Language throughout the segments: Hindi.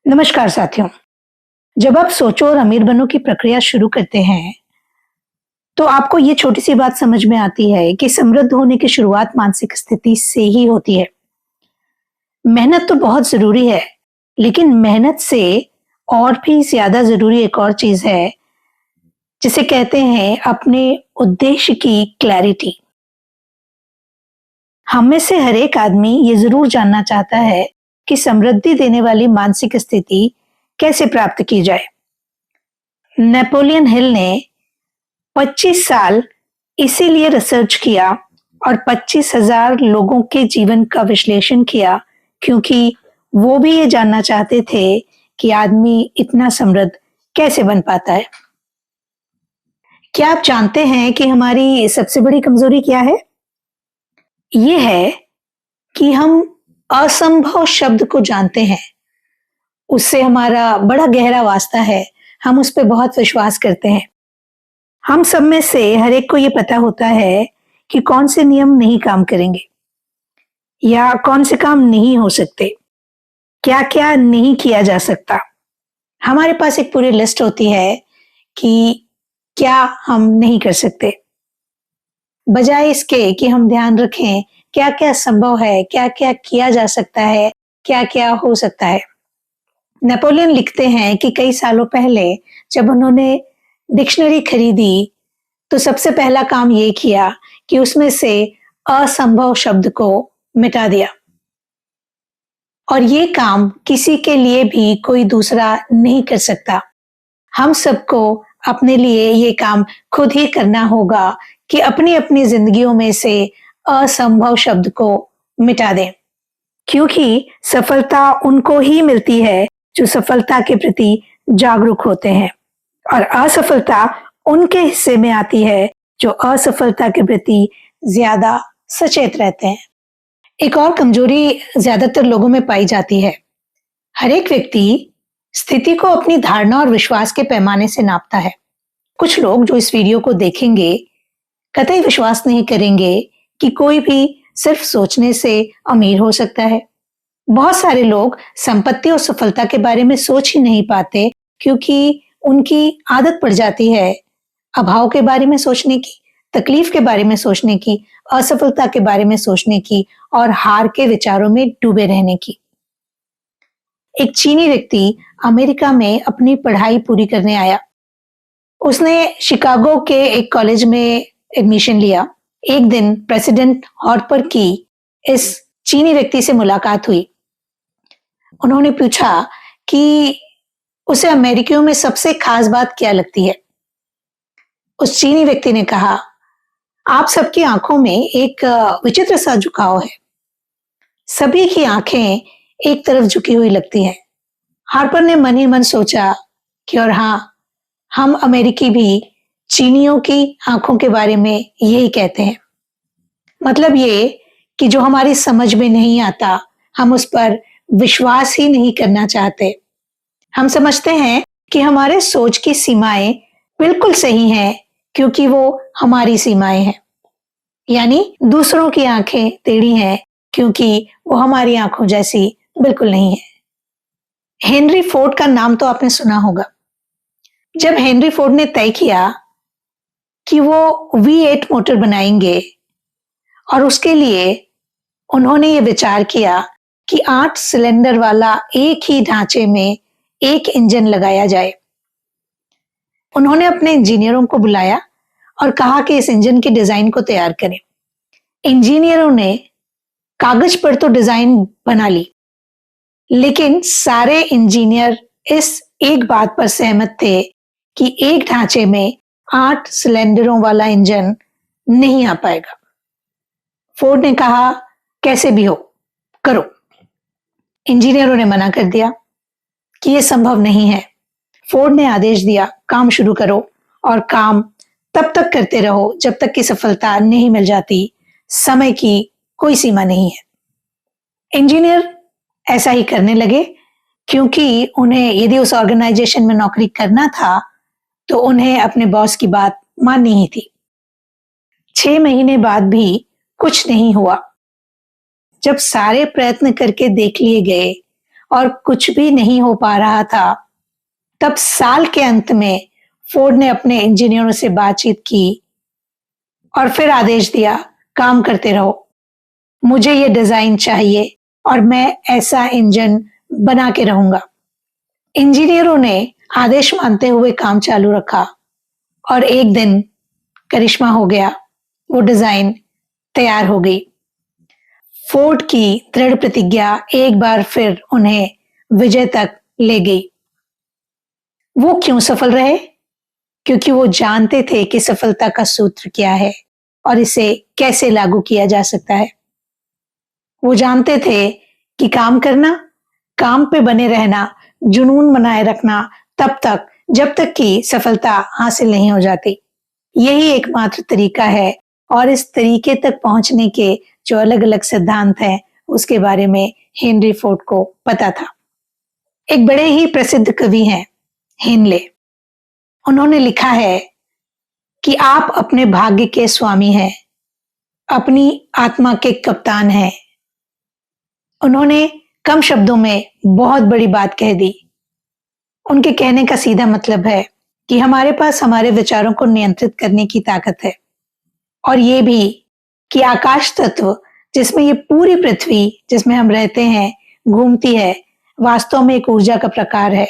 नमस्कार साथियों। जब आप सोचो और अमीर बनो की प्रक्रिया शुरू करते हैं, तो आपको ये छोटी सी बात समझ में आती है कि समृद्ध होने की शुरुआत मानसिक स्थिति से ही होती है। मेहनत तो बहुत जरूरी है, लेकिन मेहनत से और भी ज्यादा जरूरी एक और चीज है, जिसे कहते हैं अपने उद्देश्य की क्लैरिटी। हम में से हर एक आदमी ये जरूर जानना चाहता है कि समृद्धि देने वाली मानसिक स्थिति कैसे प्राप्त की जाए। नेपोलियन हिल ने 25 साल इसीलिए रिसर्च किया और 25,000 लोगों के जीवन का विश्लेषण किया, क्योंकि वो भी ये जानना चाहते थे कि आदमी इतना समृद्ध कैसे बन पाता है। क्या आप जानते हैं कि हमारी सबसे बड़ी कमजोरी क्या है? ये है कि हम असंभव शब्द को जानते हैं, उससे हमारा बड़ा गहरा वास्ता है, हम उस पर बहुत विश्वास करते हैं। हम सब में से हर एक को ये पता होता है कि कौन से नियम नहीं काम करेंगे या कौन से काम नहीं हो सकते, क्या क्या नहीं किया जा सकता। हमारे पास एक पूरी लिस्ट होती है कि क्या हम नहीं कर सकते, बजाय इसके कि हम ध्यान रखें क्या क्या संभव है, क्या क्या किया जा सकता है, क्या क्या हो सकता है। नेपोलियन लिखते हैं कि कई सालों पहले जब उन्होंने डिक्शनरी खरीदी, तो सबसे पहला काम ये किया कि उसमें से असंभव शब्द को मिटा दिया। और ये काम किसी के लिए भी कोई दूसरा नहीं कर सकता। हम सबको अपने लिए ये काम खुद ही करना होगा कि अपनी अपनी जिंदगियों में से असंभव शब्द को मिटा दें, क्योंकि सफलता उनको ही मिलती है जो सफलता के प्रति जागरूक होते हैं, और असफलता उनके हिस्से में आती है जो असफलता के प्रति ज्यादा सचेत रहते हैं। एक और कमजोरी ज्यादातर लोगों में पाई जाती है। हर एक व्यक्ति स्थिति को अपनी धारणा और विश्वास के पैमाने से नापता है। कुछ लोग जो इस वीडियो को देखेंगे कतई विश्वास नहीं करेंगे कि कोई भी सिर्फ सोचने से अमीर हो सकता है। बहुत सारे लोग संपत्ति और सफलता के बारे में सोच ही नहीं पाते, क्योंकि उनकी आदत पड़ जाती है अभाव के बारे में सोचने की, तकलीफ के बारे में सोचने की, असफलता के बारे में सोचने की और हार के विचारों में डूबे रहने की। एक चीनी व्यक्ति अमेरिका में अपनी पढ़ाई पूरी करने आया। उसने शिकागो के एक कॉलेज में एडमिशन लिया। एक दिन प्रेसिडेंट हॉर्पर की इस चीनी व्यक्ति से मुलाकात हुई। उन्होंने पूछा कि उसे अमेरिकियों में सबसे खास बात क्या लगती है। उस चीनी व्यक्ति ने कहा, आप सबकी आंखों में एक विचित्र सा झुकाव है, सभी की आंखें एक तरफ झुकी हुई लगती हैं। हार्पर ने मन ही मन सोचा कि और हाँ, हम अमेरिकी भी चीनियों की आंखों के बारे में यही कहते हैं। मतलब ये कि जो हमारी समझ में नहीं आता, हम उस पर विश्वास ही नहीं करना चाहते। हम समझते हैं कि हमारे सोच की सीमाएं बिल्कुल सही हैं, क्योंकि वो हमारी सीमाएं हैं। यानी दूसरों की आंखें टेढ़ी हैं, क्योंकि वो हमारी आंखों जैसी बिल्कुल नहीं है। हेनरी फोर्ड का नाम तो आपने सुना होगा। जब हेनरी फोर्ड ने तय किया कि वो V8 मोटर बनाएंगे, और उसके लिए उन्होंने ये विचार किया कि 8 सिलेंडर वाला एक ही ढांचे में एक इंजन लगाया जाए। उन्होंने अपने इंजीनियरों को बुलाया और कहा कि इस इंजन की डिजाइन को तैयार करें। इंजीनियरों ने कागज पर तो डिजाइन बना ली, लेकिन सारे इंजीनियर इस एक बात पर सहमत थे कि एक ढांचे में 8 सिलेंडरों वाला इंजन नहीं आ पाएगा। फोर्ड ने कहा, कैसे भी हो करो। इंजीनियरों ने मना कर दिया कि यह संभव नहीं है। फोर्ड ने आदेश दिया, काम शुरू करो और काम तब तक करते रहो जब तक कि सफलता नहीं मिल जाती। समय की कोई सीमा नहीं है। इंजीनियर ऐसा ही करने लगे, क्योंकि उन्हें यदि उस ऑर्गेनाइजेशन में नौकरी करना था तो उन्हें अपने बॉस की बात माननी ही थी। 6 महीने बाद भी कुछ नहीं हुआ। जब सारे प्रयत्न करके देख लिए गए और कुछ भी नहीं हो पा रहा था, तब साल के अंत में फोर्ड ने अपने इंजीनियरों से बातचीत की और फिर आदेश दिया, काम करते रहो, मुझे ये डिजाइन चाहिए और मैं ऐसा इंजन बना के रहूंगा। इंजीनियरों ने आदेश मानते हुए काम चालू रखा और एक दिन करिश्मा हो गया, वो डिजाइन तैयार हो गई। फोर्ड की दृढ़ प्रतिज्ञा एक बार फिर उन्हें विजय तक ले गई। वो क्यों सफल रहे? क्योंकि वो जानते थे कि सफलता का सूत्र क्या है और इसे कैसे लागू किया जा सकता है। वो जानते थे कि काम करना, काम पे बने रहना, जुनून बनाए रखना तब तक जब तक कि सफलता हासिल नहीं हो जाती। यही एकमात्र तरीका है और इस तरीके तक पहुंचने के जो अलग अलग सिद्धांत हैं उसके बारे में हेनरी फोर्ड को पता था। एक बड़े ही प्रसिद्ध कवि हैं हेनले। उन्होंने लिखा है कि आप अपने भाग्य के स्वामी हैं, अपनी आत्मा के कप्तान हैं। उन्होंने कम शब्दों में बहुत बड़ी बात कह दी। उनके कहने का सीधा मतलब है कि हमारे पास हमारे विचारों को नियंत्रित करने की ताकत है और ये भी कि आकाश तत्व जिसमें ये पूरी पृथ्वी जिसमें हम रहते हैं घूमती है, वास्तव में एक ऊर्जा का प्रकार है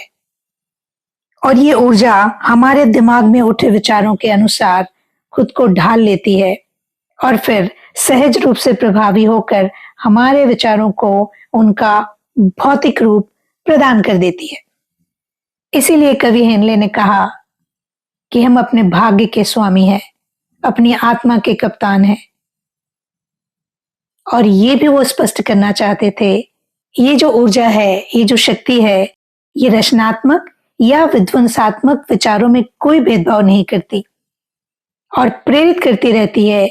और ये ऊर्जा हमारे दिमाग में उठे विचारों के अनुसार खुद को ढाल लेती है और फिर सहज रूप से प्रभावी होकर हमारे विचारों को उनका भौतिक रूप प्रदान कर देती है। इसीलिए कवि हेनले ने कहा कि हम अपने भाग्य के स्वामी हैं, अपनी आत्मा के कप्तान हैं। और ये भी वो स्पष्ट करना चाहते थे, ये जो ऊर्जा है, ये जो शक्ति है, ये रचनात्मक या विध्वंसात्मक विचारों में कोई भेदभाव नहीं करती और प्रेरित करती रहती है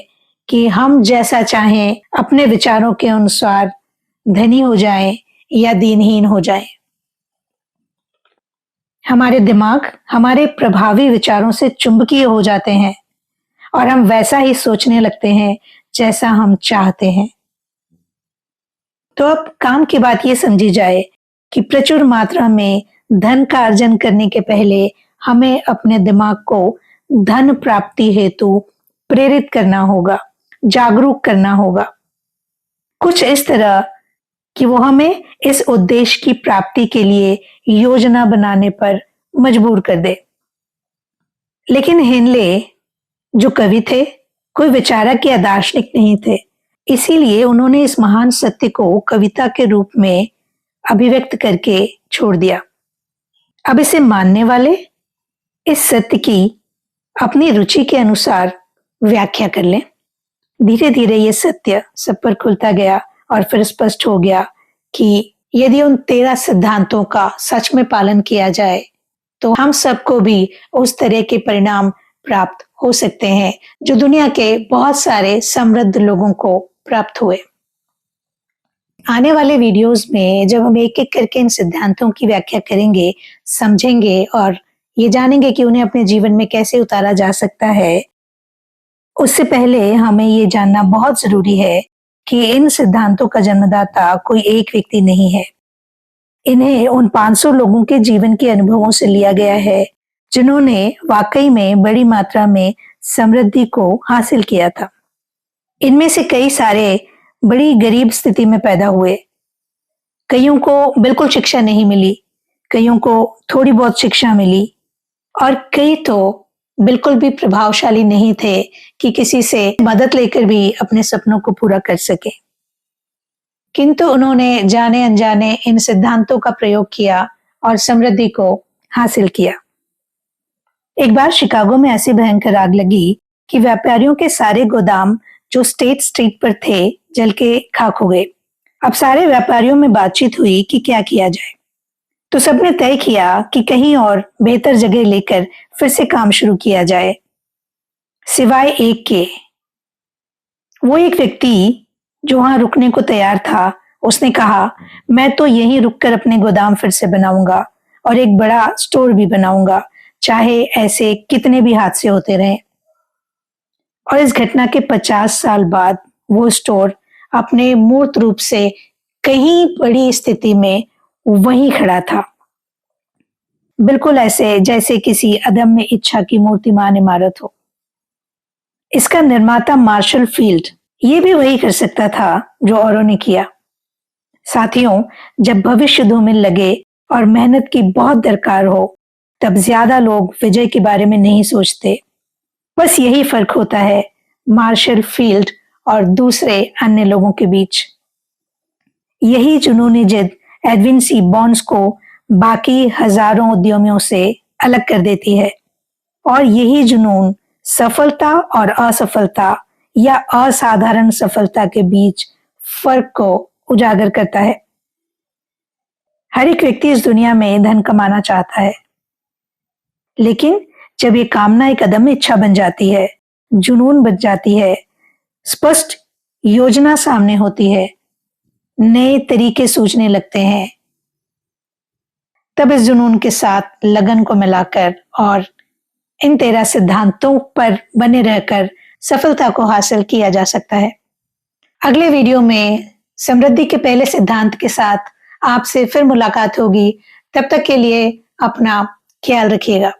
कि हम जैसा चाहें अपने विचारों के अनुसार धनी हो जाएं या दीनहीन हो जाएं। हमारे दिमाग हमारे प्रभावी विचारों से चुंबकीय हो जाते हैं और हम वैसा ही सोचने लगते हैं जैसा हम चाहते हैं। तो अब काम की बात यह समझी जाए कि प्रचुर मात्रा में धन का अर्जन करने के पहले हमें अपने दिमाग को धन प्राप्ति हेतु प्रेरित करना होगा, जागरूक करना होगा, कुछ इस तरह कि वो हमें इस उद्देश्य की प्राप्ति के लिए योजना बनाने पर मजबूर कर दे। लेकिन हेनले जो कवि थे, कोई विचारक या दार्शनिक नहीं थे, इसीलिए उन्होंने इस महान सत्य को कविता के रूप में अभिव्यक्त करके छोड़ दिया। अब इसे मानने वाले इस सत्य की अपनी रुचि के अनुसार व्याख्या कर लें। धीरे धीरे ये सत्य सब पर खुलता गया और फिर स्पष्ट हो गया कि यदि उन 13 सिद्धांतों का सच में पालन किया जाए तो हम सबको भी उस तरह के परिणाम प्राप्त हो सकते हैं जो दुनिया के बहुत सारे समृद्ध लोगों को प्राप्त हुए। आने वाले वीडियोस में जब हम एक एक करके इन सिद्धांतों की व्याख्या करेंगे, समझेंगे और ये जानेंगे कि उन्हें अपने जीवन में कैसे उतारा जा सकता है, उससे पहले हमें ये जानना बहुत जरूरी है कि इन सिद्धांतों का जन्मदाता कोई एक व्यक्ति नहीं है। इन्हें उन 500 लोगों के जीवन के अनुभवों से लिया गया है जिन्होंने वाकई में बड़ी मात्रा में समृद्धि को हासिल किया था। इनमें से कई सारे बड़ी गरीब स्थिति में पैदा हुए, कईयों को बिल्कुल शिक्षा नहीं मिली, कईयों को थोड़ी बहुत शिक्षा मिली और कई तो बिल्कुल भी प्रभावशाली नहीं थे कि किसी से मदद लेकर भी अपने सपनों को पूरा कर सके। किंतु उन्होंने जाने अनजाने इन सिद्धांतों का प्रयोग किया और समृद्धि को हासिल किया। एक बार शिकागो में ऐसी भयंकर आग लगी कि व्यापारियों के सारे गोदाम जो स्टेट स्ट्रीट पर थे जल के खाक हो गए। अब सारे व्यापारियों में बातचीत हुई कि क्या किया जाए, तो सबने तय किया कि कहीं और बेहतर जगह लेकर फिर से काम शुरू किया जाए, सिवाय एक के। वो एक व्यक्ति जो वहां रुकने को तैयार था, उसने कहा, मैं तो यहीं रुककर अपने गोदाम फिर से बनाऊंगा और एक बड़ा स्टोर भी बनाऊंगा, चाहे ऐसे कितने भी हादसे होते रहें। और इस घटना के 50 साल बाद वो स्टोर अपने मूर्त रूप से कहीं बड़ी स्थिति में वहीं खड़ा था, बिल्कुल ऐसे जैसे किसी अदम्य इच्छा की मूर्तिमान इमारत हो। इसका निर्माता मार्शल फील्ड ये भी वही कर सकता था जो औरों ने किया। साथियों, जब भविष्य धूमिल लगे और मेहनत की बहुत दरकार हो, तब ज्यादा लोग विजय के बारे में नहीं सोचते। बस यही फर्क होता है मार्शल फील्ड और दूसरे अन्य लोगों के बीच। यही जुनूनी जिद एडविन सी बॉन्ड्स को बाकी हजारों उद्यमियों से अलग कर देती है, और यही जुनून सफलता और असफलता या असाधारण सफलता के बीच फर्क को उजागर करता है। हर एक व्यक्ति इस दुनिया में धन कमाना चाहता है, लेकिन जब ये कामना एक अदम्य इच्छा बन जाती है, जुनून बन जाती है, स्पष्ट योजना सामने होती है, नए तरीके सूझने लगते हैं, तब इस जुनून के साथ लगन को मिलाकर और इन 13 सिद्धांतों पर बने रहकर सफलता को हासिल किया जा सकता है। अगले वीडियो में समृद्धि के पहले सिद्धांत के साथ आपसे फिर मुलाकात होगी। तब तक के लिए अपना ख्याल रखिएगा।